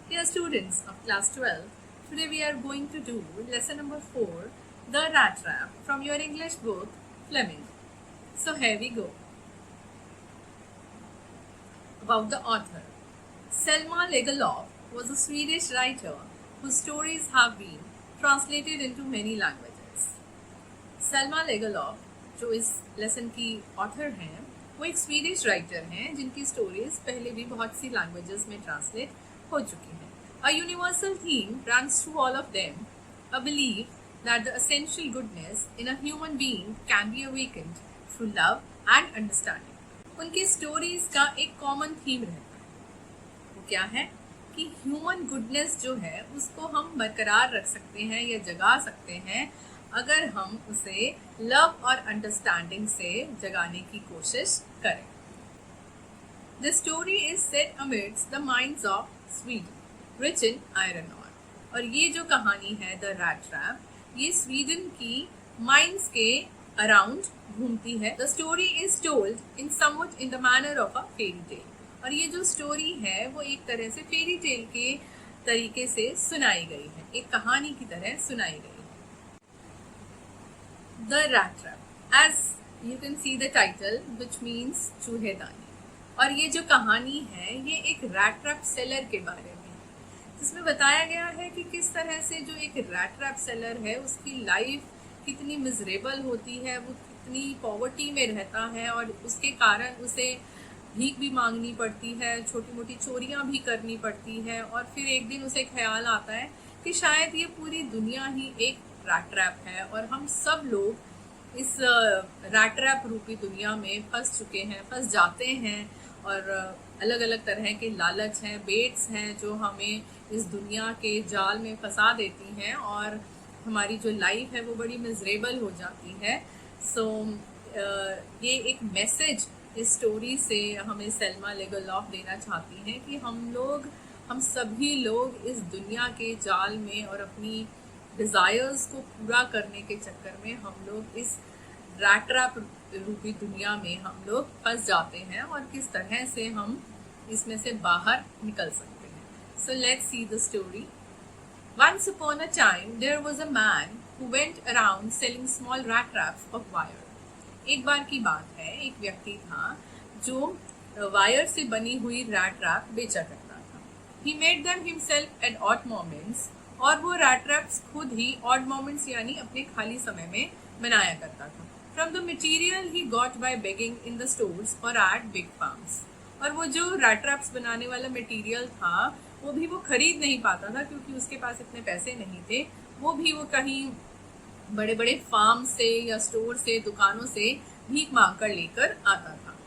Dear students of class 12, today we are going to do lesson number 4, The Rat Trap, from your English book, Fleming. So here we go. About the author. Selma Lagerlöf was a Swedish writer whose stories have been translated into many languages. Selma Lagerlöf, जो इस lesson की author हैं, वो एक Swedish writer हैं जिनकी stories पहले भी बहुत सी लैंग्वेजेस में ट्रांसलेट हो चुकी हैं. A universal theme runs through all of them, a belief that the essential goodness in a human being can be awakened through love and understanding. उनकी स्टोरीज का एक कॉमन थीम रहता है. वो क्या है कि ह्यूमन गुडनेस जो है उसको हम बरकरार रख सकते हैं या जगा सकते हैं अगर हम उसे लव और अंडरस्टैंडिंग से जगाने की कोशिश करें. The story is set amidst the mines of Sweden, rich in iron ore. और ये जो कहानी है द रैट ट्रैप, ये स्वीडन की माइंस के अराउंड घूमती है. The story is told in somewhat in the manner of a fairy tale. और ये जो स्टोरी है वो एक तरह से फेरी टेल के तरीके से सुनाई गई है, एक कहानी की तरह सुनाई गई है. The Rat Trap, as you can see the title, which means चूहेदानी. और ये जो कहानी है ये एक रैट ट्रैप सेलर के बारे में है, जिसमें बताया गया है कि किस तरह से जो एक रैट ट्रैप सेलर है उसकी लाइफ कितनी मिजरेबल होती है, वो कितनी पॉवर्टी में रहता है और उसके कारण उसे भीख भी मांगनी पड़ती है, छोटी मोटी चोरियां भी करनी पड़ती है. और फिर एक दिन उसे ख्याल आता है कि शायद ये पूरी दुनिया ही एक रैट ट्रैप है और हम सब लोग इस रैट ट्रैप रूपी दुनिया में फंस चुके हैं, फंस जाते हैं. और अलग अलग तरह के लालच हैं, बेट्स हैं जो हमें इस दुनिया के जाल में फंसा देती हैं और हमारी जो लाइफ है वो बड़ी मिजरेबल हो जाती है. सो ये एक मैसेज इस स्टोरी से हमें सेल्मा लेगरलॉफ देना चाहती हैं कि हम सभी लोग इस दुनिया के जाल में और अपनी डिज़ायर्स को पूरा करने के चक्कर में हम लोग इस रैट ट्रैप रूपी दुनिया में हम लोग फंस जाते हैं और किस तरह से हम इसमें से बाहर निकल सकते हैं. So let's see the story. Once upon a time there was a man who went around selling small rat traps of wire. एक बार की बात है, एक व्यक्ति था जो वायर से बनी हुई रैट ट्रैप बेचा करता था. He made them himself at odd moments. और वो रैट ट्रैप्स खुद ही ऑड मोमेंट्स यानी अपने खाली समय में बनाया करता था. From the material he got by begging in the stores और एट बिग फार्म्स. और वो जो रैट ट्रैप्स बनाने वाला मटीरियल था वो भी वो खरीद नहीं पाता था क्योंकि उसके पास इतने पैसे नहीं थे. वो भी वो कहीं बड़े बड़े फार्म से या स्टोर से, दुकानों से भीख मांग कर लेकर आता था.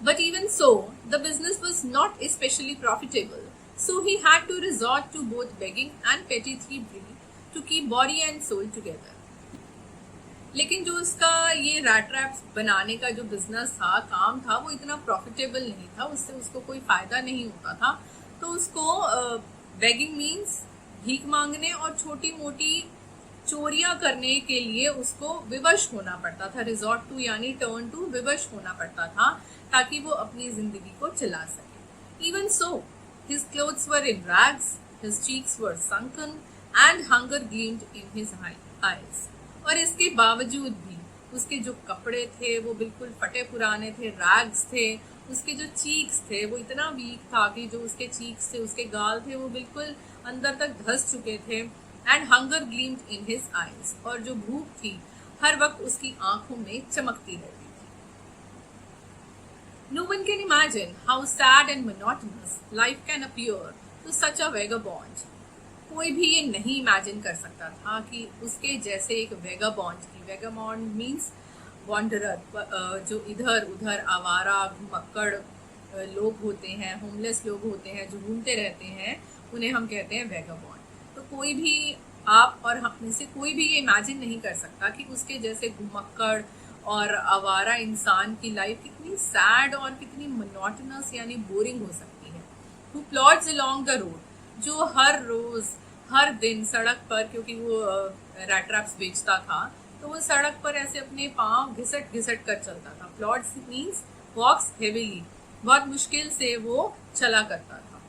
But even so the business was not specially profitable. So he had to resort to both begging and petty thievery to keep body and soul together. लेकिन जो उसका ये रैट ट्रैप्स बनाने का जो बिजनेस था, काम था, वो इतना प्रॉफिटेबल नहीं था, उससे उसको कोई फायदा नहीं होता था. तो उसको बेगिंग मीन्स भीख मांगने और छोटी मोटी चोरियां करने के लिए उसको विवश होना पड़ता था. रिजॉर्ट टू यानी टर्न टू, विवश होना पड़ता था ताकि वो अपनी जिंदगी को चला सके. Even so his clothes were in rags, his cheeks were sunken, and hunger gleamed in his eyes. और इसके बावजूद भी उसके जो कपड़े थे वो बिल्कुल फटे पुराने थे, रैग्स थे. उसके जो चीक्स थे वो इतना वीक था कि जो उसके चीक्स थे, उसके गाल थे, वो बिल्कुल अंदर तक धंस चुके थे. And hunger gleamed in his eyes. और जो भूख थी हर वक्त उसकी आंखों में चमकती रहती. No one can imagine how sad and monotonous life can appear to such a vagabond. कोई भी ये नहीं इमेजिन कर सकता था कि उसके जैसे एक वेगाबॉन्ड की, वेगाबॉन्ड मीन्स वॉन्डरर, जो इधर उधर आवारा घुमक्कड़ लोग होते हैं, होमलेस लोग होते हैं जो घूमते रहते हैं, उन्हें हम कहते हैं वेगाबॉन्ड. तो कोई भी, आप और हम में से कोई भी ये इमेजिन नहीं कर सकता कि उसके जैसे घुमक्कड़ और आवारा इंसान की लाइफ कितनी सैड और कितनी मोनोटोनस यानी बोरिंग हो सकती है. Who plods along the road, जो हर रोज हर दिन सड़क पर, क्योंकि वो रैट ट्रैप्स बेचता था तो वो सड़क पर ऐसे अपने पाँव घिसट घिसट कर चलता था. प्लॉड्स मीन्स वॉक्स हेवीली, बहुत मुश्किल से वो चला करता था.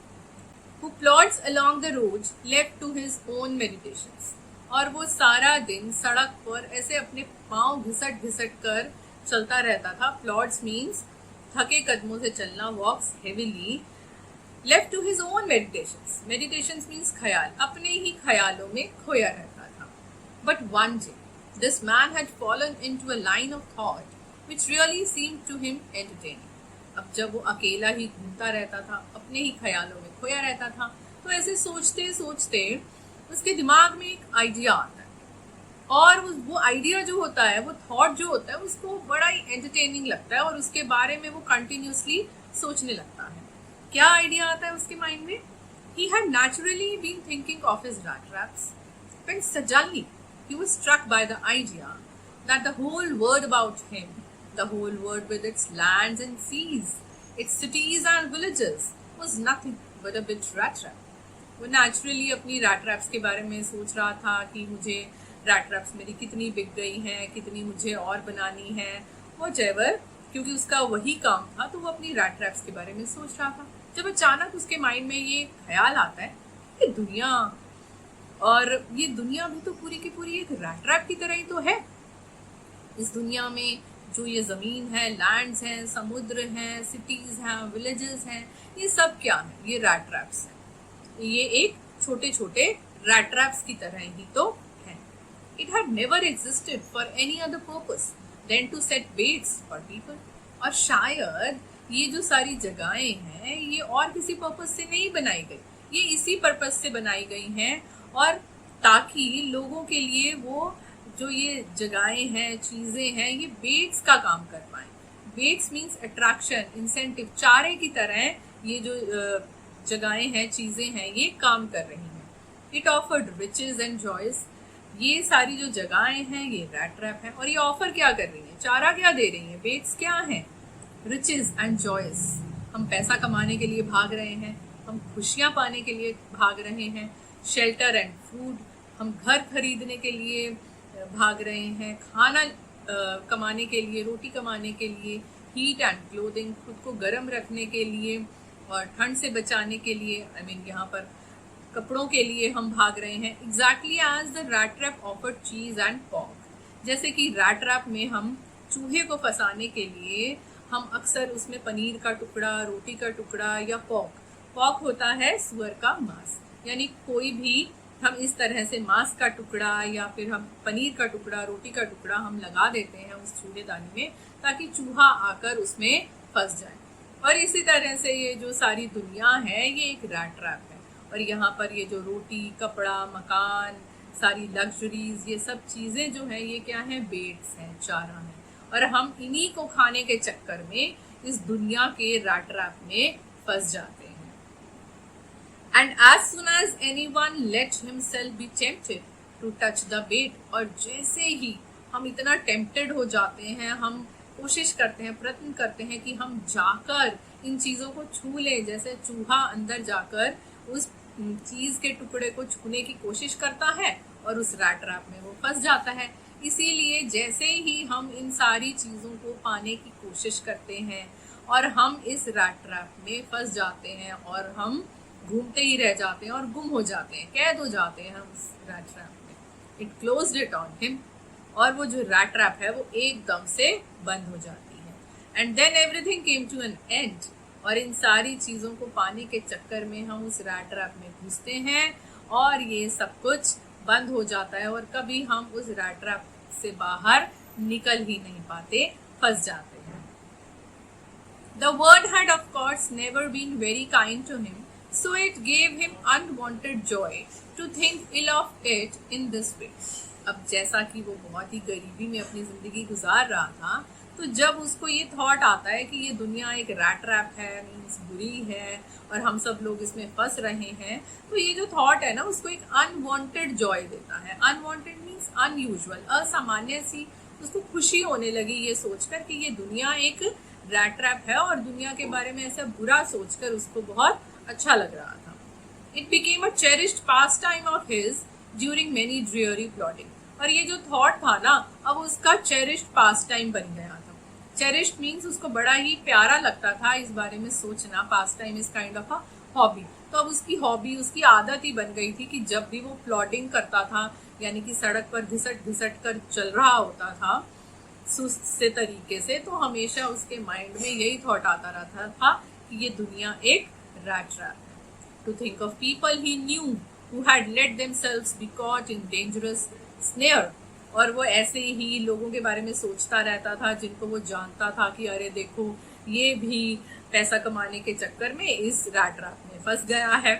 Who plods along the road left to his own meditations. और वो सारा दिन सड़क पर ऐसे अपने पाँव घिसट घिसट कर चलता रहता था. प्लॉड्स मीन्स थके कदमों से चलना, walks heavily. Left to his own meditations. Meditations means ख्याल, अपने ही ख्यालों में खोया रहता था. But one day this man had fallen into a line of thought which really seemed to him entertaining. अब जब वो अकेला ही घूमता रहता था, अपने ही ख्यालों में खोया रहता था, तो ऐसे सोचते सोचते उसके दिमाग में एक आइडिया आता है. और वो आइडिया जो होता है, वो थॉट जो होता है, उसको बड़ा ही एंटरटेनिंग लगता है और उसके बारे में वो कंटिन्यूसली सोचने लगता है. क्या आइडिया आता है उसके माइंड में? He had naturally been thinking of his rat traps when suddenly he was struck by the idea that the whole world about him, the whole world with its lands and seas, its cities and villages, was nothing but a big rat trap. वो naturally अपनी rat traps के बारे में सोच रहा था कि मुझे रैट ट्रैप्स मेरी कितनी बिक गई हैं, कितनी मुझे और बनानी है, व्हाटएवर. क्योंकि उसका वही काम था, तो वो अपनी रैट ट्रैप्स के बारे में सोच रहा था. जब अचानक उसके माइंड में ये ख्याल आता है कि दुनिया, और ये दुनिया भी तो पूरी की पूरी एक रैट ट्रैप की तरह ही तो है. इस दुनिया में जो ये ज़मीन है, लैंड्स हैं, समुद्र हैं, सिटीज़ हैं, विलेजेस हैं, ये सब क्या है? ये रैट ट्रैप्स हैं. ये एक छोटे छोटे रैट ट्रैप्स की तरह ही तो है. It had never existed for any other purpose than to set bets for people. और शायद ये जो सारी जगहें हैं, ये और किसी पर्पस से नहीं बनाई गई, ये इसी पर्पस से बनाई गई हैं, और ताकि लोगों के लिए वो जो ये जगहें हैं, चीज़ें हैं, ये बेट्स का काम कर पाएँ. बेट्स मीन्स अट्रैक्शन, इंसेंटिव, चारे की तरह ये जो जगहें हैं, चीज़ें हैं, ये काम कर रही हैं. It offered riches and joys. ये सारी जो जगहें हैं, ये रैट ट्रैप है. और ये ऑफर क्या कर रही हैं? चारा क्या दे रही हैं? बेट्स क्या हैं? Riches and joys. हम पैसा कमाने के लिए भाग रहे हैं, हम खुशियाँ पाने के लिए भाग रहे हैं. Shelter and food. हम घर खरीदने के लिए भाग रहे हैं, खाना कमाने के लिए, रोटी कमाने के लिए. Heat and clothing. खुद को गर्म रखने के लिए और ठंड से बचाने के लिए, यहाँ पर कपड़ों के लिए हम भाग रहे हैं. Exactly as the rat trap offered cheese and pork. जैसे कि रैट ट्रैप में हम चूहे को फंसाने के लिए हम अक्सर उसमें पनीर का टुकड़ा, रोटी का टुकड़ा या पॉर्क होता है सुअर का मांस. यानी कोई भी हम इस तरह से मांस का टुकड़ा या फिर हम पनीर का टुकड़ा, रोटी का टुकड़ा हम लगा देते हैं उस चूहेदानी में, ताकि चूहा आकर उसमें फंस जाए. और इसी तरह से ये जो सारी दुनिया है, ये एक रैट ट्रैप है. और यहाँ पर ये जो रोटी, कपड़ा, मकान, सारी लग्जरीज, ये सब चीज़ें जो हैं, ये क्या हैं? बेट्स हैं, चारा हैं. और हम इन्हीं को खाने के चक्कर में इस दुनिया के रैट ट्रैप में फंस जाते हैं. And as soon as anyone let himself be tempted to touch the bait. और जैसे ही हम इतना टेम्प्टेड हो जाते हैं, हम कोशिश करते हैं, प्रयत्न करते हैं कि हम जाकर इन चीज़ों को छू लें. जैसे चूहा अंदर जाकर उस चीज़ के टुकड़े को छूने की कोशिश करता है और उस रैट ट्रैप में वो फंस जाता है. इसीलिए जैसे ही हम इन सारी चीज़ों को पाने की कोशिश करते हैं और हम इस रैट ट्रैप में फंस जाते हैं और हम घूमते ही रह जाते हैं और गुम हो जाते हैं, कैद हो जाते हैं हम उस रैट ट्रैप में. It closed it on him. और वो जो रैट ट्रैप है, वो एकदम से बंद हो जाती है. And then everything came to an end. और इन सारी चीज़ों को पाने के चक्कर में हम उस रैट ट्रैप में घुसते हैं और ये सब कुछ बंद हो जाता है और कभी हम उस रैट ट्रैप से बाहर निकल ही नहीं पाते, फंस जाते हैं. The world had of course never been very kind to him, so it gave him unwanted joy to think ill of it in this way. अब जैसा कि वो बहुत ही गरीबी में अपनी ज़िंदगी गुजार रहा था, तो जब उसको ये थॉट आता है कि ये दुनिया एक रैट ट्रैप है, मीन्स बुरी है और हम सब लोग इसमें फंस रहे हैं, तो ये जो थॉट है ना, उसको एक अनवांटेड जॉय देता है. अनवांटेड मीन्स अनयूजुअल, असामान्य सी उसको खुशी होने लगी ये सोचकर कि ये दुनिया एक रैट ट्रैप है और दुनिया के बारे में ऐसा बुरा सोचकर उसको बहुत अच्छा लग रहा था. It became a cherished pastime of his during many dreary plotting. और ये जो थॉट था ना, अब उसका चेरिश्ड पास टाइम बन गया था. चेरिश्ड मीन्स उसको बड़ा ही प्यारा लगता था इस बारे में सोचना. Pastime is kind of a hobby. तो अब उसकी हॉबी, उसकी आदत ही बन गई थी कि जब भी वो प्लॉटिंग करता था, यानी कि सड़क पर घिसट घिसट कर चल रहा होता था सुस्त से तरीके से, तो हमेशा उसके माइंड में यही थॉट आता रहता था कि ये दुनिया एक रैट ट्रैप है. To think of people he knew who had let themselves be caught in dangerous snare. और वो ऐसे ही लोगों के बारे में सोचता रहता था जिनको वो जानता था कि अरे देखो ये भी पैसा कमाने के चक्कर में इस रैट ट्रैप में फंस गया है.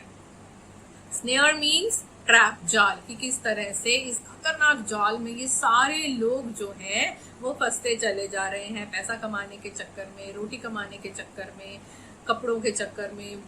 स्नेयर मीन्स ट्रैप, जाल, कि किस तरह से इस खतरनाक जाल में ये सारे लोग जो हैं वो फंसते चले जा रहे हैं पैसा कमाने के चक्कर में, रोटी कमाने के चक्कर में, कपड़ों के चक्कर में,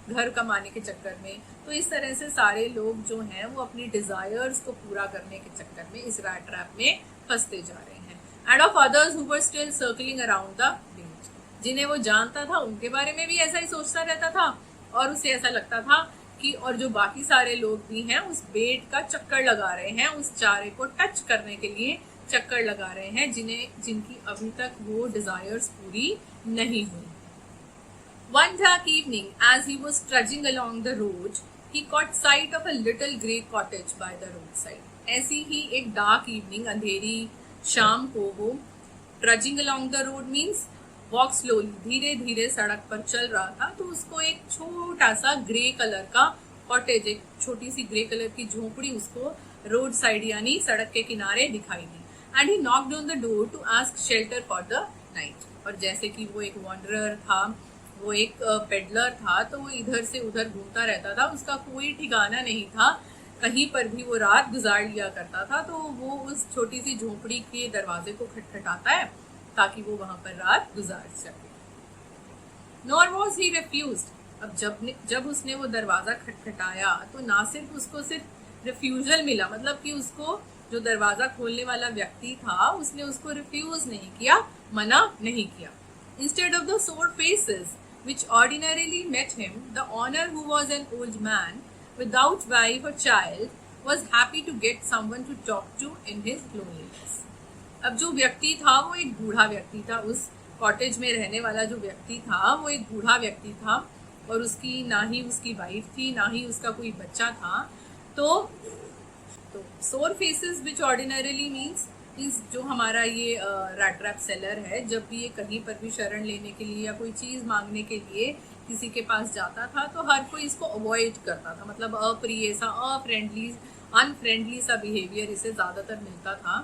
घर कमाने के चक्कर में. तो इस तरह से सारे लोग जो हैं वो अपनी डिजायर्स को पूरा करने के चक्कर में इस रैट ट्रैप में फंसते जा रहे हैं. End of others who were still circling around the beach, जिन्हें वो जानता था उनके बारे में भी ऐसा ही सोचता रहता था, और उसे ऐसा लगता था कि और जो बाकी सारे लोग भी हैं उस बेट का चक्कर लगा रहे हैं, उस चारे को टच करने के लिए चक्कर लगा रहे हैं जिनकी अभी तक वो डिजायर्स पूरी नहीं हुई. One dark evening, as he was trudging along the road, he caught sight of a little grey cottage by the roadside. ऐसी ही एक डार्क इवनिंग, अंधेरी शाम को वो ट्रजिंग along the road means walk slowly, धीरे धीरे सड़क पर चल रहा था, तो उसको एक छोटा सा ग्रे कलर का कॉटेज, एक छोटी सी ग्रे कलर की झोपड़ी उसको रोड साइड यानी सड़क के किनारे दिखाई दी. And he knocked on the door to ask shelter for the night. और जैसे कि वो एक वॉन्डरर था, वो एक पेडलर था, तो वो इधर से उधर घूमता रहता था, उसका कोई ठिकाना नहीं था, कहीं पर भी वो रात गुजार लिया करता था. तो वो उस छोटी सी झोपड़ी के दरवाजे को खटखटाता है ताकि वो वहां पर रात गुजार सके. Nor was he refused. अब जब उसने वो दरवाजा खटखटाया तो ना सिर्फ उसको सिर्फ रिफ्यूजल मिला, मतलब कि उसको जो दरवाजा खोलने वाला व्यक्ति था उसने उसको रिफ्यूज नहीं किया, मना नहीं किया. इंस्टेड ऑफ द सोर faces which ordinarily met him, the owner, who was an old man without wife or child, was happy to get someone to talk to in his loneliness. अब जो व्यक्ति था वो एक बूढ़ा व्यक्ति था, उस कॉटेज में रहने वाला जो व्यक्ति था वो एक बूढ़ा व्यक्ति था, और उसकी ना ही उसकी वाइफ थी ना ही उसका कोई बच्चा था. तो सोर फेसेस विच ऑर्डिनरीली मीन्स जो हमारा ये रैट ट्रैप सेलर है, जब भी ये कहीं पर भी शरण लेने के लिए या कोई चीज़ मांगने के लिए किसी के पास जाता था तो हर कोई इसको अवॉइड करता था, मतलब अप्रिय सा, अनफ्रेंडली सा बिहेवियर इसे ज़्यादातर मिलता था.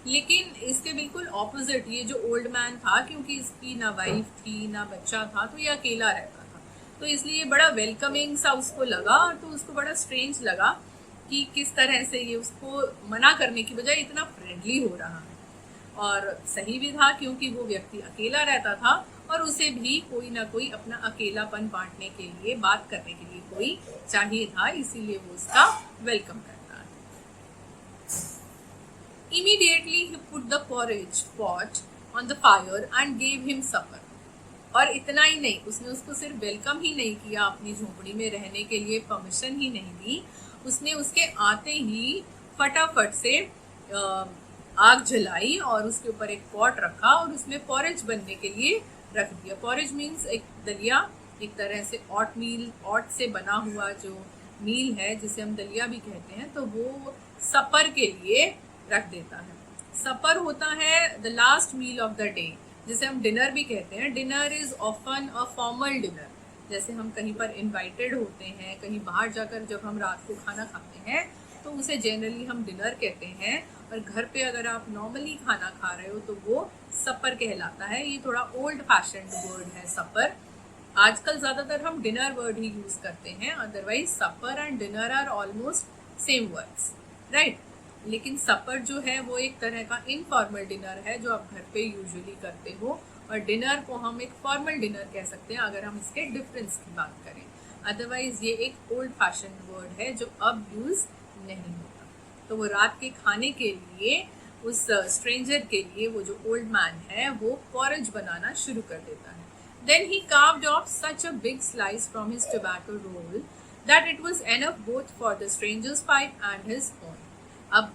लेकिन इसके बिल्कुल ऑपोजिट ये जो ओल्ड मैन था, क्योंकि इसकी ना वाइफ थी ना बच्चा था, तो ये अकेला रहता था, तो इसलिए बड़ा वेलकमिंग सा उसको लगा. और तो उसको बड़ा स्ट्रेंज लगा कि किस तरह से ये उसको मना करने की बजाय इतना फ्रेंडली हो रहा है. और सही भी था, क्योंकि वो व्यक्ति अकेला रहता था और उसे भी कोई ना कोई अपना अकेलापन बांटने के लिए, बात करने के लिए कोई चाहिए था, इसीलिए वो उसका वेलकम करता है. Immediately he put the porridge pot on the fire and gave him supper. और इतना ही नहीं, उसने उसको सिर्फ वेलकम ही नहीं किया, अपनी झोपड़ी में रहने के लिए परमिशन ही नहीं दी, उसने उसके आते ही फटाफट से आग जलाई और उसके ऊपर एक पॉट रखा और उसमें पॉरेज बनने के लिए रख दिया. पॉरेज मीन्स एक दलिया, एक तरह से ऑट से बना हुआ जो मील है जिसे हम दलिया भी कहते हैं, तो वो सपर के लिए रख देता है. सपर होता है the last meal of the day, जिसे हम डिनर भी कहते हैं. Dinner is often a formal dinner. जैसे हम कहीं पर इनवाइटेड होते हैं, कहीं बाहर जाकर जब हम रात को खाना खाते हैं तो उसे जनरली हम डिनर कहते हैं, और घर पे अगर आप नॉर्मली खाना खा रहे हो तो वो सपर कहलाता है. ये थोड़ा ओल्ड फैशन्ड वर्ड है सपर. आजकल ज़्यादातर हम डिनर वर्ड ही यूज़ करते हैं, otherwise supper and dinner are almost same words, right. लेकिन सपर जो है वो एक तरह का इनफॉर्मल डिनर है जो आप घर पे यूजुअली करते हो, और डिनर को हम एक फॉर्मल डिनर कह सकते हैं अगर हम इसके डिफरेंस की बात करें. अदरवाइज ये एक ओल्ड फैशन वर्ड है जो अब यूज़ नहीं होता. तो वो रात के खाने के लिए उस स्ट्रेंजर के लिए वो जो ओल्ड मैन है वो पॉरेज बनाना शुरू कर देता है. Then he carved off such a big slice from his tobacco roll that it was enough both for the stranger's pipe and his own. अब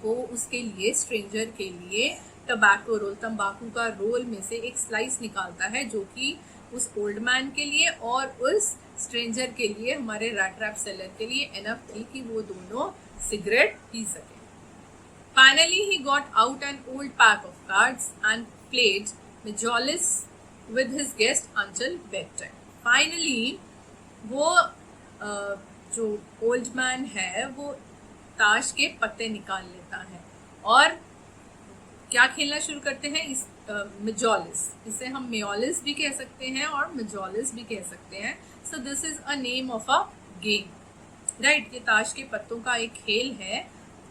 वो उसके लिए, स्ट्रेंजर के लिए टबैको रोल, तंबाकू का रोल में से एक स्लाइस निकालता है जो कि उस ओल्ड मैन के लिए और उस स्ट्रेंजर के लिए, हमारे रैट ट्रैप सेलर के लिए एनफ थी कि वो दोनों सिगरेट पी सके। Finally, he got out an old pack of cards and played Majolis with his guest until bedtime. Finally, वो जो ओल्ड मैन है वो ताश के पत्ते निकाल लेता है और क्या खेलना शुरू करते हैं, इस मेजोलिस, इसे हम मेयोलिस भी कह सकते हैं और मेजोलिस भी कह सकते हैं। So this is a name of a game, right. ये ताश के पत्तों का एक खेल है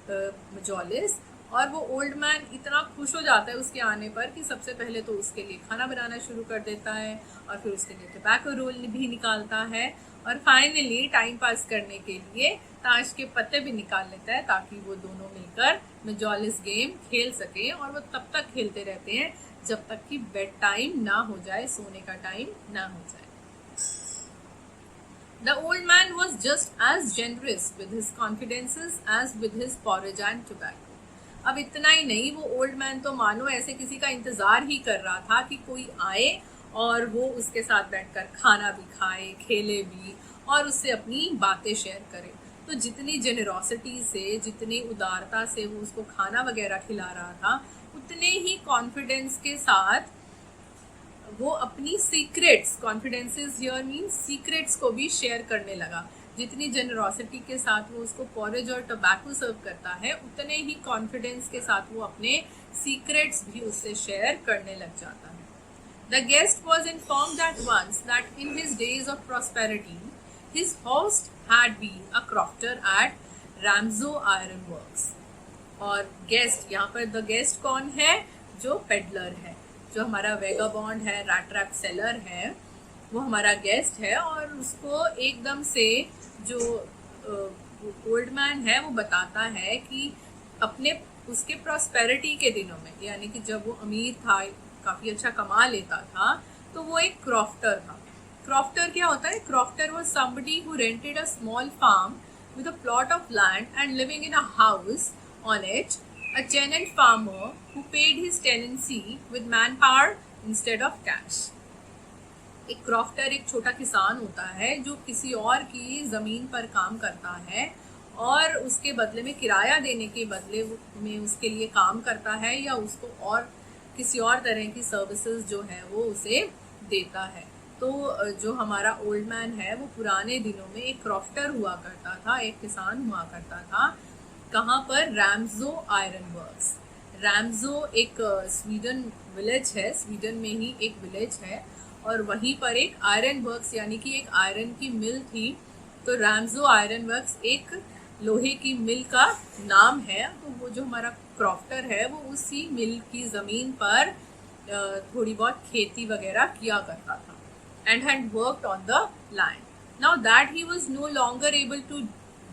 मेजोलिस। और वो ओल्ड मैन इतना खुश हो जाता है उसके आने पर कि सबसे पहले तो उसके लिए खाना बनाना शुरू कर देता है और फिर उसके लिए टोबैको रोल भी निकालता है और फाइनली टाइम पास करने के लिए ताश के पत्ते भी निकाल लेता है ताकि वो दोनों मिलकर मेजोलिस गेम खेल सके। और वो तब तक खेलते रहते हैं जब तक कि बेड टाइम ना हो जाए, सोने का टाइम ना हो जाए। The old man was just as generous with his confidences as with his porridge and tobacco. अब इतना ही नहीं, वो ओल्ड मैन तो मानो ऐसे किसी का इंतजार ही कर रहा था कि कोई आए और वो उसके साथ बैठकर खाना भी खाए, खेले भी और उससे अपनी बातें शेयर करे। तो जितनी जेनरोसिटी से, जितनी उदारता से वो उसको खाना वगैरह खिला रहा था, उतने ही कॉन्फिडेंस के साथ वो अपनी सीक्रेट्स, कॉन्फिडेंसेस हियर मीन्स सीक्रेट्स को भी शेयर करने लगा। जितनी जेनरोसिटी के साथ वो उसको पॉरेज और टोबैको सर्व करता है, उतने ही कॉन्फिडेंस के साथ वो अपने सीक्रेट्स भी उससे शेयर करने लग जाता है। The guest was informed at once that in his days of prosperity his host had been a crofter at Ramsjo iron works. और गेस्ट, यहाँ पर द गेस्ट कौन है? जो पेडलर है, जो हमारा वेगाबॉन्ड है, रैट ट्रैप सेलर है, वो हमारा गेस्ट है। और उसको एकदम से जो ओल्ड मैन है वो बताता है कि अपने उसके प्रॉस्पेरिटी के दिनों में, यानी कि जब वो अमीर था, काफ़ी अच्छा कमा लेता था, तो वो एक क्रॉफ्टर था। क्रॉफ्टर क्या होता है? Crofter was somebody who rented a small farm with a plot of land and living in a house on it, a tenant farmer who paid his tenancy with manpower instead of cash. एक crofter एक छोटा किसान होता है जो किसी और की ज़मीन पर काम करता है और उसके बदले में, किराया देने के बदले में उसके लिए काम करता है या उसको और किसी और तरह की सर्विसेज जो है वो उसे देता है। तो जो हमारा ओल्ड मैन है वो पुराने दिनों में एक क्रॉफ्टर हुआ करता था, एक किसान हुआ करता था। कहाँ पर? रैम्सो आयरन वर्क्स। रैम्सो एक स्वीडन विलेज है, स्वीडन में ही एक विलेज है और वहीं पर एक आयरन वर्क्स यानी कि एक आयरन की मिल थी। तो रैम्सो आयरन वर्क्स एक लोहे की मिल का नाम है। तो वो जो हमारा क्रॉफ्टर है वो उसी मिल की ज़मीन पर थोड़ी बहुत खेती वगैरह किया करता था and had worked on the land. Now that he was no longer able to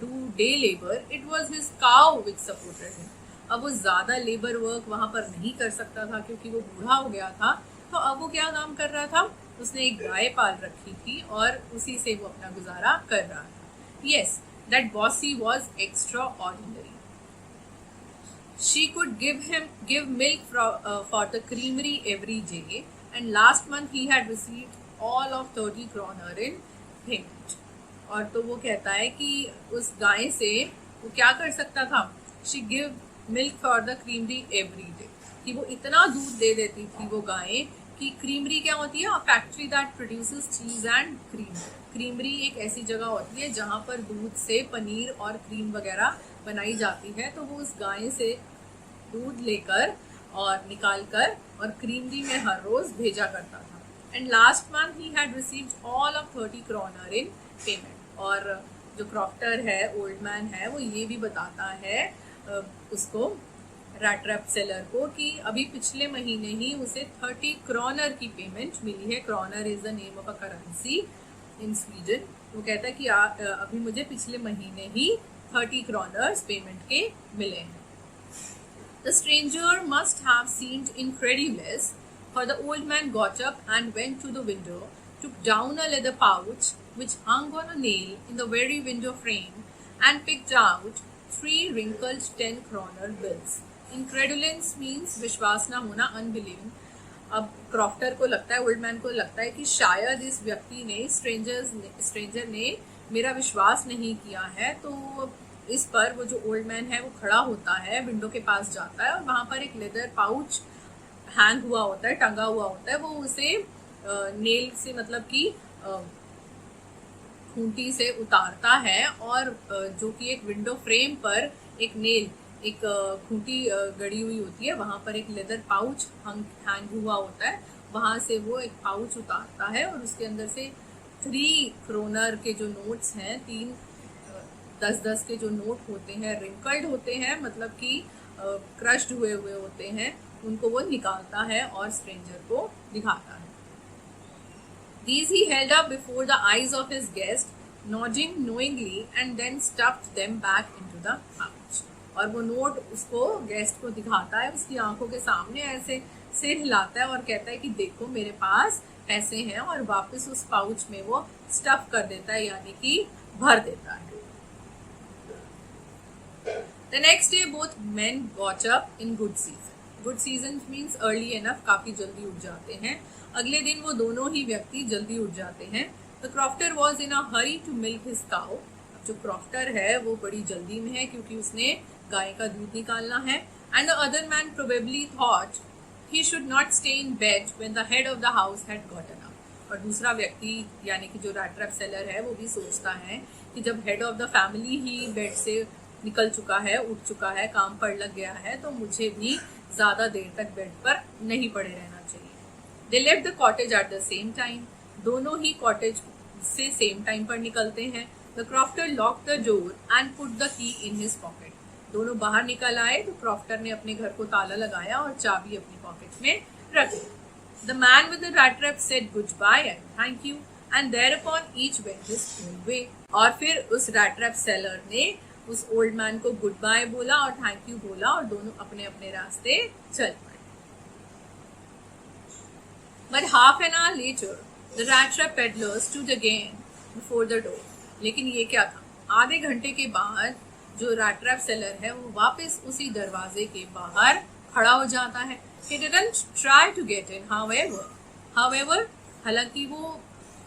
do day labor, it was his cow which supported him. अब वो ज़्यादा लेबर वर्क वहाँ पर नहीं कर सकता था क्योंकि वो बूढ़ा हो गया था। तो अब वो क्या काम कर रहा था? उसने एक गाय पाल रखी थी और उसी से वो अपना गुजारा कर रहा था। Yes, that bossy was extraordinary. She could give milk for the creamery every day, and last month he had received all of 30 kroner in payment. और तो वो कहता है कि उस गाय से वो क्या कर सकता था? She give milk for the creamery every day, कि वो इतना दूध दे देती थी वो गाय कि क्रीमरी क्या होती है? A factory that produces cheese and cream. Creamery एक ऐसी जगह होती है जहाँ पर दूध से पनीर और क्रीम वगैरह बनाई जाती है। तो वो उस गाय से दूध लेकर और निकाल कर और क्रीमरी में हर रोज़ भेजा करता था। And last month he had received all of 30 kroner in payment. और जो क्रॉफ्टर है, ओल्ड मैन है, वो ये भी बताता है उसको, रैट ट्रैप सेलर को, कि अभी पिछले महीने ही उसे 30 kroner की पेमेंट मिली है। Kroner is the name of a currency in Sweden. वो कहता है कि अभी मुझे पिछले महीने ही 30 kroner पेमेंट के मिले हैं। The stranger must have seemed incredulous, for the old man got up and went to the window, took down a leather pouch which hung on a nail in the very window frame, and picked out 3 wrinkled 10 kroner bills. Incredulence means विश्वास ना होना, unbelieving. अब crofter को लगता है, old man को लगता है कि शायद इस व्यक्ति ने, स्ट्रेंजर ने मेरा विश्वास नहीं किया है। तो इस पर वो जो ओल्ड मैन है वो खड़ा होता है, विंडो के पास जाता है और वहां पर एक लेदर पाउच हैंग हुआ होता है, टंगा हुआ होता है। वो उसे नेल से, मतलब कि खूंटी से उतारता है और जो कि एक विंडो फ्रेम पर एक नेल, एक खूंटी गड़ी हुई होती है, वहां पर एक लेदर पाउच हैंग हुआ होता है। वहां से वो एक पाउच उतारता है और उसके अंदर से 3 क्रोनर के जो नोट्स हैं, 3 10-10 के जो नोट होते हैं, रिंकल्ड होते हैं, मतलब कि क्रश्ड हुए हुए होते हैं, उनको वो निकालता है और स्ट्रेंजर को दिखाता है। These he held up before the eyes of his guest, nodding knowingly and then stuffed them back into the pouch. और वो नोट उसको, गेस्ट को दिखाता है, उसकी आंखों के सामने ऐसे सिर हिलाता है और कहता है कि देखो मेरे पास पैसे हैं, और वापस उस पाउच में वो स्टफ कर देता है, यानी कि भर देता है। The next day both men got up in good season. Good season means early enough, काफी जल्दी उठ जाते हैं। अगले दिन वो दोनों ही व्यक्ति जल्दी उठ जाते हैं। The crofter was in a hurry to milk his cow. अब जो क्रॉफ्टर है वो बड़ी जल्दी में है क्योंकि उसने गाय का दूध निकालना है। And the other man probably thought he should not stay in bed when the head of the house had gotten up. और दूसरा व्यक्ति यानी कि जो रैट ट्रैप सेलर है वो भी सोचता है कि जब head of the family he bed से निकल चुका है, उठ चुका है, काम पर लग गया है, तो मुझे भी ज्यादा देर तक बेड पर नहीं पड़े रहना चाहिए। They left the cottage at the same time. दोनों ही कॉटेज से सेम टाइम पर निकलते हैं। The crofter locked the door and put the key in his pocket. दोनों बाहर निकल आए तो क्रॉफ्टर ने अपने घर को ताला लगाया और चाबी अपनी पॉकेट में रख दी। The man with the rat trap said goodbye and thank you, and thereupon each went his own way. और फिर उस रैट ट्रैप सेलर ने उस ओल्ड मैन को गुड बाय बोला और थैंक यू बोला और दोनों अपने अपने रास्ते चल पड़े। But half an hour later, the rat trap peddler stood again before the door. लेकिन ये क्या था? आधे घंटे के बाद जो रैट ट्रैप सेलर है वो वापस उसी दरवाजे के बाहर खड़ा हो जाता है। He didn't try to get in, however, हालांकि वो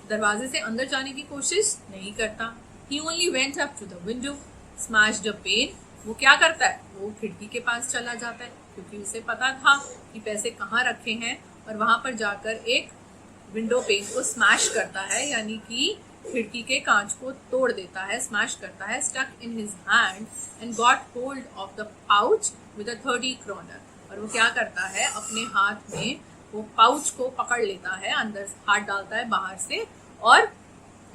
दरवाजे से अंदर जाने की कोशिश नहीं करता। He only went up to the window, smashed a pane. वो क्या करता है? वो खिड़की के पास चला जाता है क्योंकि उसे पता था कि पैसे कहाँ रखे हैं, और वहां पर जाकर एक विंडो पेन को स्मैश करता है, यानी कि खिड़की के कांच को तोड़ देता है, स्मैश करता है। Stuck in his hand and got hold of the pouch with a 30 kroner. और वो क्या करता है? अपने हाथ में वो पाउच को पकड़ लेता है, अंदर हाथ डालता है बाहर से, और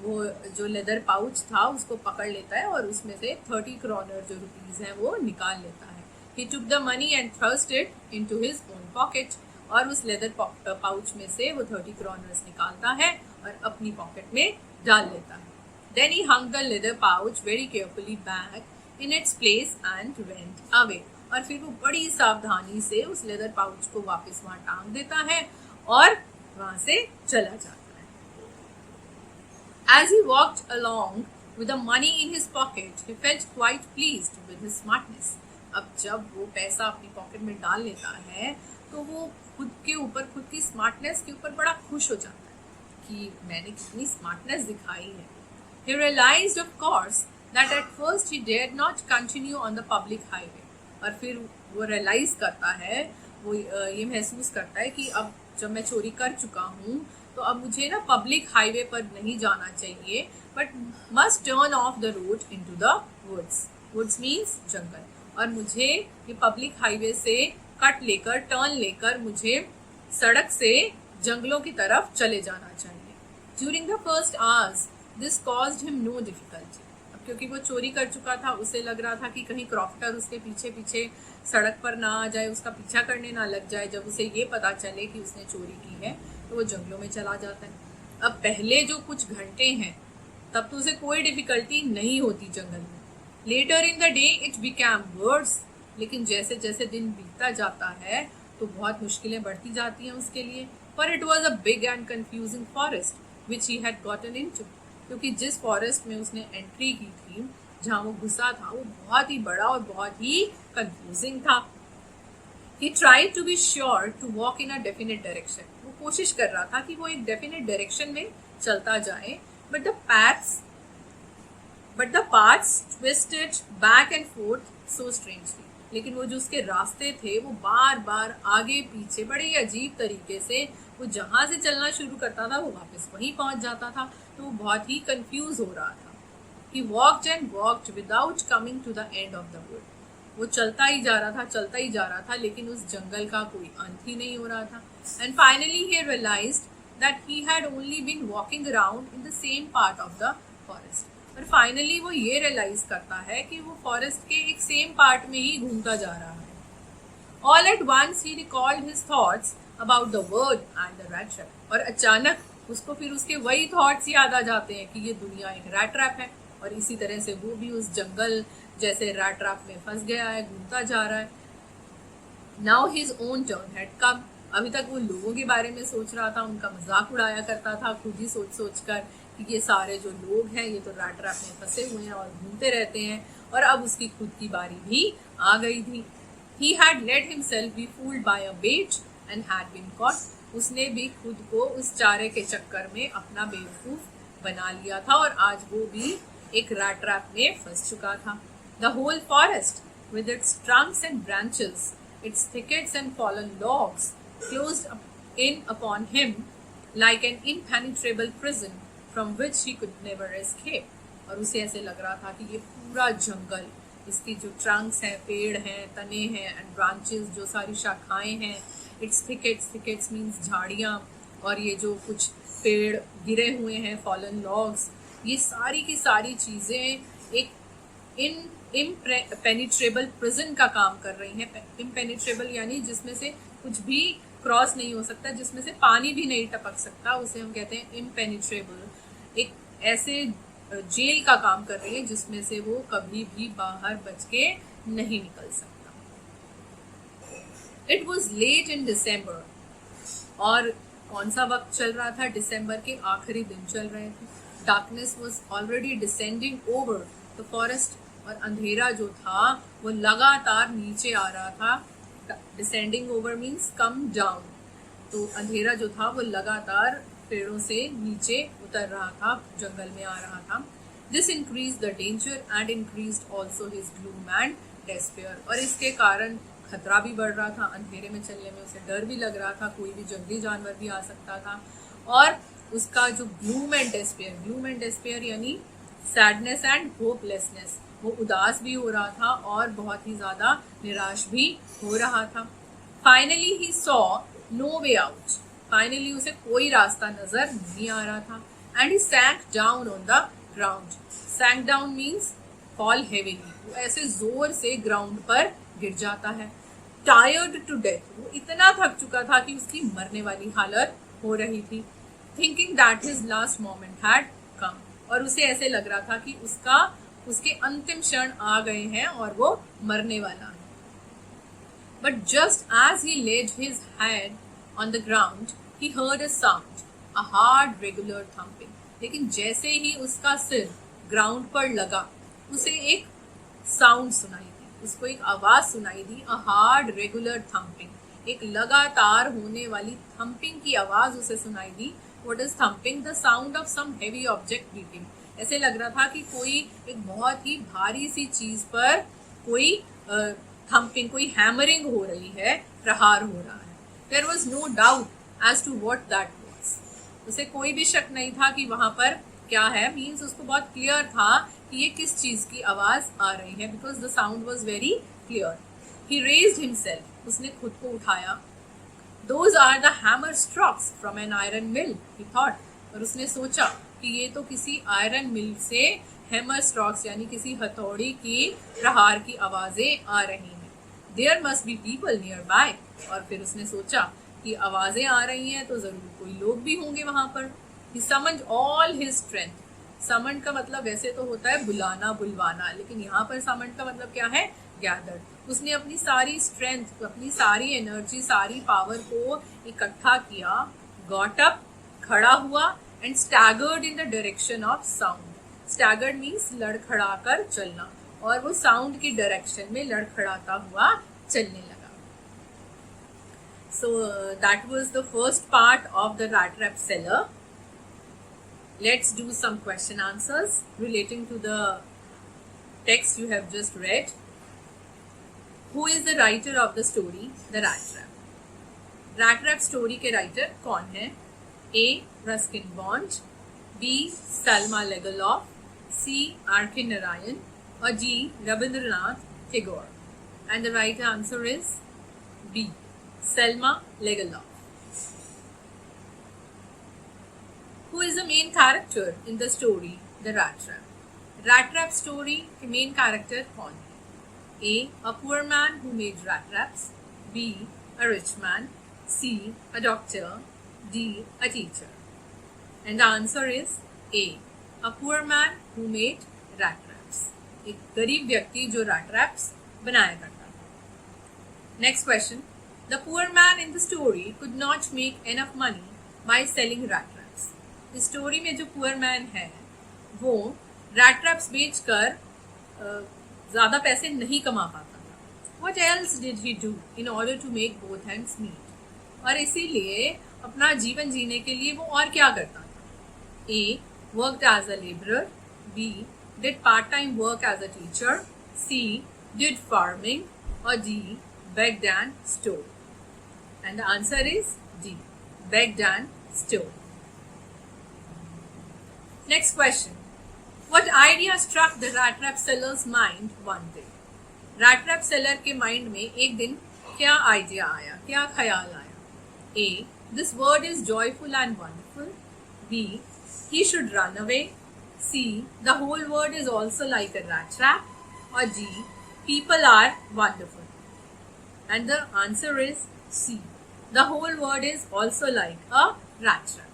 वो जो लेदर पाउच था उसको पकड़ लेता है और उसमें से 30 kroner जो रुपीज हैं वो निकाल लेता है। He took the money and thrust it into his own pocket. और उस लेदर पाउच में से वो 30 kroners निकालता है और अपनी पॉकेट में डाल लेता है। Then he hung the leather pouch very carefully back in its place and went away. और फिर वो बड़ी सावधानी से उस लेदर पाउच को वापस वहां टांग देता है और वहां से चला जाता है। As he walked along with the money in his pocket, he felt quite pleased with his smartness. अब जब वो पैसा अपनी पॉकेट में डाल लेता है तो वो खुद के ऊपर, खुद की स्मार्टनेस के ऊपर बड़ा खुश हो जाता है कि मैंने कितनी स्मार्टनेस दिखाई है। He realized, of course, that at first he dared not continue on the public highway. और फिर वो रियलाइज करता है, वो ये महसूस करता है कि अब जब मैं चोरी कर चुका हूँ तो अब मुझे ना पब्लिक हाईवे पर नहीं जाना चाहिए, but must turn off the road into the woods. Woods means जंगल। और मुझे ये पब्लिक हाईवे से कट लेकर, टर्न लेकर मुझे सड़क से जंगलों की तरफ चले जाना चाहिए। During the first hours this caused him no difficulty. अब क्योंकि वो चोरी कर चुका था, उसे लग रहा था कि कहीं क्रॉफ्टर उसके पीछे पीछे सड़क पर ना आ जाए, उसका पीछा करने ना लग जाए। जब उसे ये पता चले कि उसने चोरी की है तो वो जंगलों में चला जाता है। अब पहले जो कुछ घंटे हैं तब तो उसे कोई डिफिकल्टी नहीं होती जंगल में। Later in the day it became worse. लेकिन जैसे जैसे दिन बीतता जाता है तो बहुत मुश्किलें बढ़ती जाती हैं उसके लिए। पर it was a big and confusing forest which he had gotten into. क्योंकि जिस फॉरेस्ट में उसने एंट्री की थी, जहाँ वो घुसा था, वो बहुत ही बड़ा और बहुत ही कंफ्यूजिंग था। He tried to be sure to walk in a definite direction. वो कोशिश कर रहा था कि वो एक डेफिनेट डायरेक्शन में चलता जाए, but the paths twisted back and fourth so strangely. लेकिन वो जो उसके रास्ते थे वो बार बार आगे पीछे बड़े ही अजीब तरीके से, वो जहाँ से चलना शुरू करता था वो वापस वहीं पहुंच जाता था। तो वो बहुत ही कंफ्यूज हो रहा था। He walked and walked without coming to the end of the wood. वो चलता ही जा रहा था, लेकिन उस जंगल का कोई अंत ही नहीं हो रहा था। And finally he realized that he had only been walking around in the same part of the forest. और फाइनली वो ये रियलाइज करता है कि वो फॉरेस्ट के एक सेम पार्ट में ही घूमता जा रहा है। All at once he recalled his thoughts about the world and the rat trap. और अचानक उसको फिर उसके वही थॉट्स याद आ जाते हैं कि ये दुनिया एक रैट ट्रैप है, और इसी तरह से वो भी उस जंगल जैसे रैट ट्रैप में फंस गया है, घूमता जा रहा है। Now his own turn had come. अभी तक वो लोगों के बारे में सोच रहा था, उनका मजाक उड़ाया करता था खुद ही सोच कर कि ये सारे जो लोग हैं ये तो रैट ट्रैप में फंसे हुए हैं और घूमते रहते हैं, और अब उसकी खुद की बारी भी आ गई थी। He had let himself be fooled by a bait and had been caught. उसने भी खुद को उस चारे के चक्कर में अपना बेवकूफ बना लिया था, और आज वो भी एक रैट ट्रैप में फंस चुका था। The whole forest, with its trunks and branches, its thickets and fallen logs, closed in upon him like an impenetrable prison from which he could never escape. और उसे ऐसे लग रहा था कि ये पूरा जंगल, इसकी जो ट्रंक्स हैं, पेड़ हैं, तने हैं, एंड ब्रांचेस जो सारी शाखाएं हैं, इट्स थिकेट्स मीन्स झाड़ियाँ, और ये जो कुछ पेड़ गिरे हुए हैं, फॉलन लॉग्स, ये सारी की सारी चीज़ें एक इम्पेनिट्रेबल प्रिजन का काम कर रही हैं। इम्पेनिट्रेबल यानी जिसमें से कुछ भी क्रॉस नहीं हो सकता, जिसमें से पानी भी नहीं टपक सकता, उसे हम कहते हैं इम्पेनिट्रेबल। एक ऐसे जेल का काम कर रही है जिसमें से वो कभी भी बाहर बच के नहीं निकल सकता। It was late in December, और कौन सा वक्त चल रहा था? दिसंबर के आखिरी दिन चल रहे थे। Darkness was already descending over the forest, और अंधेरा जो था वो लगातार नीचे आ रहा था। Descending over means come down, तो अंधेरा जो था वो लगातार पेड़ों से नीचे उतर रहा था, जंगल में आ रहा था। This increase the danger and increased also his gloom and despair, और इसके कारण खतरा भी बढ़ रहा था। अंधेरे में चलने में उसे डर भी लग रहा था, कोई भी जंगली जानवर भी आ सकता था। और उसका जो ग्लूम एंड डेस्पेयर यानी सैडनेस एंड होपलेसनेस, वो उदास भी हो रहा था और बहुत ही ज़्यादा निराश भी हो रहा था। Finally he saw no way out, finally उसे कोई रास्ता नजर नहीं आ रहा था। And he sank down on the ground. Sank down means fall heavily, वो ऐसे जोर से ग्राउंड पर गिर जाता है। टायर्ड टू डेथ, वो इतना थक चुका था कि उसकी मरने वाली हालत हो रही थी। Thinking that his last moment had come, और उसे ऐसे लग रहा था कि उसके अंतिम क्षण आ गए हैं और वो मरने वाला है। But just as he laid his head on the ground, he heard a sound, a hard, regular thumping. लेकिन जैसे ही उसका सिर ग्राउंड पर लगा, उसे एक साउंड सुनाई दी, उसको एक आवाज सुनाई दी। a hard, regular thumping, एक लगातार होने वाली थम्पिंग की आवाज उसे सुनाई दी। What is thumping? The sound of some heavy object beating. ऐसे लग रहा था कि कोई एक बहुत ही भारी सी चीज पर कोई थम्पिंग, कोई हैमरिंग हो रही है, प्रहार हो रहा है। There was no doubt as to what that was. उसे कोई भी शक नहीं था कि वहां पर क्या है। मीन्स उसको बहुत क्लियर था कि ये किस चीज की आवाज आ रही है, because the sound was very clear. He raised himself, उसने खुद को उठाया। Those are the hammer strokes from an iron mill, he thought. और उसने सोचा कि ये तो किसी आयरन मिल से हैमर स्ट्रोक्स यानी किसी हथौड़ी की प्रहार की आवाजें आ रही हैं। There must be people nearby. और फिर उसने सोचा कि आवाजें आ रही हैं तो जरूर कोई लोग भी होंगे वहां पर। He summoned all his strength. Summoned का मतलब वैसे तो होता है बुलाना, बुलवाना, लेकिन यहाँ पर summoned का मतलब क्या है? Gathered. उसने अपनी सारी स्ट्रेंथ, अपनी सारी एनर्जी, सारी पावर को इकट्ठा किया। Got up, खड़ा हुआ, and staggered in the direction of sound. Staggered means लड़खड़ा कर चलना, और वो साउंड की डायरेक्शन में लड़खड़ाता हुआ चलने लगा। So that was the first part of the rat trap seller. Let's do some question answers relating to the text you have just read. Who is the writer of the story The Rat Trap? Rat Trap story के writer कौन है? A. Ruskin Bond, B. Salma Legaloff, C. R.K. Narayan, or D. Rabindranath Tagore? And the right answer is B. Selma Legaloff. Who is the main character in the story The Rat Trap? Rat Trap story के main character कौन है? A. A poor man who made rat traps, B. A rich man, C. A doctor, D. A teacher. And the answer is A. A poor man who made rat traps. एक गरीब व्यक्ति जो rat traps बनाया करता था. Next question. The poor man in the story could not make enough money by selling rat traps. इस story में जो poor man है वो rat traps बेचकर ज़्यादा पैसे नहीं कमा पाता था. What else did he do in order to make both ends meet? और इसीलिए अपना जीवन जीने के लिए वो और क्या करता था? A. Worked as a laborer, B. Did part-time work as a teacher, C. Did farming, or D. Begged and stole. And the answer is D. Begged and stole. Next question. What idea struck the rat trap seller's mind one day? rat trap seller के mind में एक दिन क्या idea आया, क्या ख्याल आया? A. This word is joyful and wonderful. B. He should run away. C. The whole world is also like a rat trap. Or D. People are wonderful. And the answer is C. The whole world is also like a rat trap.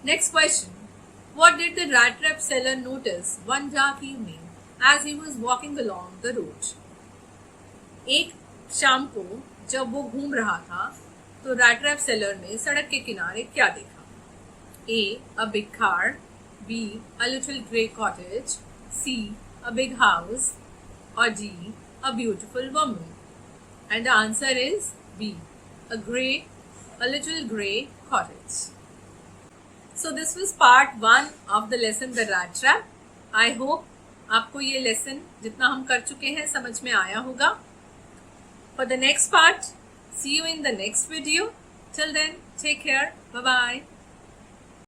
Next question. What did the rat trap seller notice one dark evening as he was walking along the road? एक शाम को जब वो घूम रहा था तो rat trap seller ने सड़क के किनारे क्या देखा? A. A big car, B. A little grey cottage, C. A big house, or D. A beautiful woman. And the answer is B. A little grey cottage. So this was part 1 of the lesson The Rat Trap. I hope आपको ये lesson जितना हम कर चुके हैं समझ में आया होगा. For the next part, see you in the next video. Till then, take care. Bye-bye.